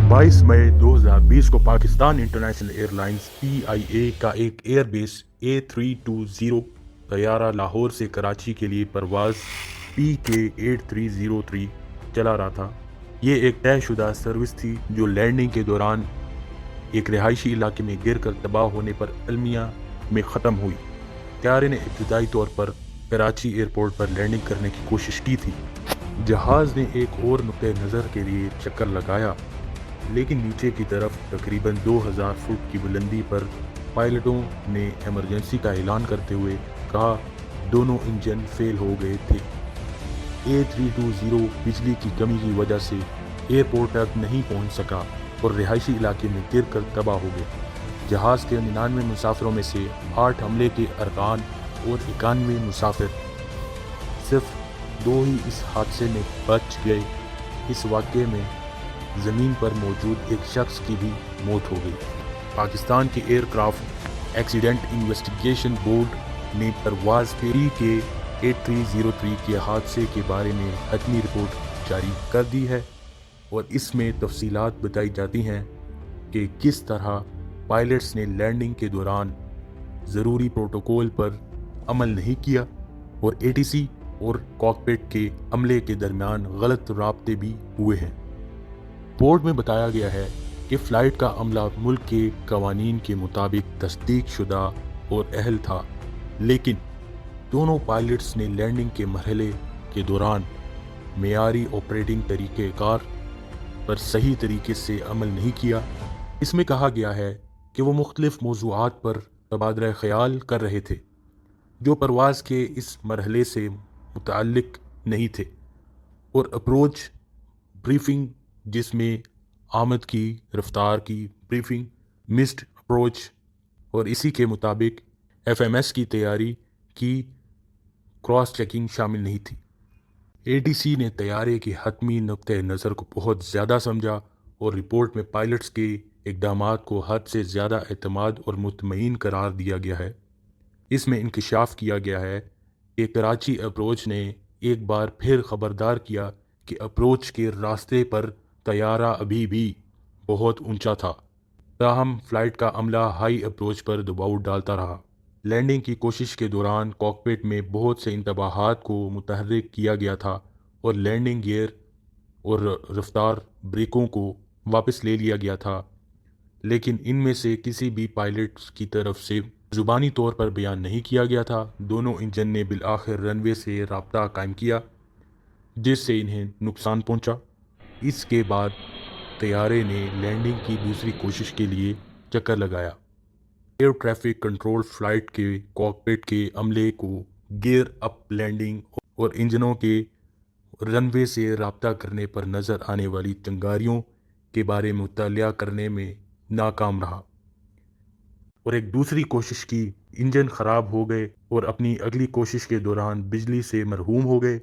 22 मई 2020 को Pakistan international airlines PIA का एक एयरबेस A320 तैयारा लाहौर से कराची के लिए परवाज PK8303 चला रहा था। ये एक तयशुदा सर्विस थी जो लैंडिंग के दौरान एक रिहायशी इलाके में गिर कर तबाह होने पर अलमिया में ख़त्म हुई। तैयारे ने इब्तदाई तौर पर कराची एयरपोर्ट पर लैंडिंग करने की कोशिश की थी। जहाज़ ने एक और नुक्ते नज़र के लिए चक्कर लगाया, लेकिन नीचे की तरफ तकरीबन 2000 फुट की बुलंदी पर पायलटों ने इमरजेंसी का ऐलान करते हुए कहा दोनों इंजन फेल हो गए थे। A320 बिजली की कमी की वजह से एयरपोर्ट तक नहीं पहुंच सका और रिहायशी इलाके में गिर कर तबाह हो गया। जहाज़ के 99 मुसाफिरों में से 8 हमले के अरकान और 91 मुसाफिर, सिर्फ 2 ही इस हादसे में बच गए। इस वाक़े में ज़मीन पर मौजूद एक शख्स की भी मौत हो गई। पाकिस्तान के एयरक्राफ्ट एक्सीडेंट इन्वेस्टिगेशन बोर्ड ने परवाज़ PK8303 के हादसे के बारे में हतमी रिपोर्ट जारी कर दी है और इसमें तफसीलात बताई जाती हैं कि किस तरह पायलट्स ने लैंडिंग के दौरान ज़रूरी प्रोटोकॉल पर अमल नहीं किया और ATC और कॉकपिट के अमले के दरमियान गलत राब्ते भी हुए हैं। बोर्ड में बताया गया है कि फ़्लाइट का अमला मुल्क के कवानीन के मुताबिक तस्दीक शुदा और अहल था, लेकिन दोनों पायलट्स ने लैंडिंग के मरहले के दौरान मेयारी ऑपरेटिंग तरीक़ेकार पर सही तरीके से अमल नहीं किया। इसमें कहा गया है कि वो मुख्तलिफ मौज़ूआत पर तबादला ख़याल कर रहे थे जो परवाज़ के इस मरहले से मुताल्लिक़ नहीं थे, और अप्रोच ब्रीफिंग, जिसमें आमद की रफ्तार की ब्रीफिंग, मिस्ड अप्रोच और इसी के मुताबिक FMS की तैयारी की क्रॉस चेकिंग शामिल नहीं थी। ATC ने तैयारे की हतमी नुक्ते नज़र को बहुत ज़्यादा समझा और रिपोर्ट में पायलट्स के इक़दामात को हद से ज़्यादा एतमाद और मुतमईन करार दिया गया है। इसमें इंकशाफ किया गया है कि कराची अप्रोच ने एक बार फिर खबरदार किया कि अप्रोच के रास्ते पर तैयारा अभी भी बहुत ऊंचा था, ताहम फ्लाइट का अमला हाई अप्रोच पर दबाव डालता रहा। लैंडिंग की कोशिश के दौरान कॉकपिट में बहुत से इंतबाहात को मुतहर्रिक किया गया था और लैंडिंग गियर और रफ्तार ब्रेकों को वापस ले लिया गया था, लेकिन इनमें से किसी भी पायलट की तरफ से ज़ुबानी तौर पर बयान नहीं किया गया था। दोनों इंजन ने बिलआखिर रनवे से राब्ता कायम किया, जिससे इन्हें नुकसान पहुंचा। इसके बाद तैयारे ने लैंडिंग की दूसरी कोशिश के लिए चक्कर लगाया। एयर ट्रैफिक कंट्रोल फ्लाइट के कॉकपिट के अमले को गियर अप लैंडिंग और इंजनों के रनवे से राब्ता करने पर नज़र आने वाली चिंगारियों के बारे में मुतालिया करने में नाकाम रहा और एक दूसरी कोशिश की। इंजन ख़राब हो गए और अपनी अगली कोशिश के दौरान बिजली से मरहूम हो गए।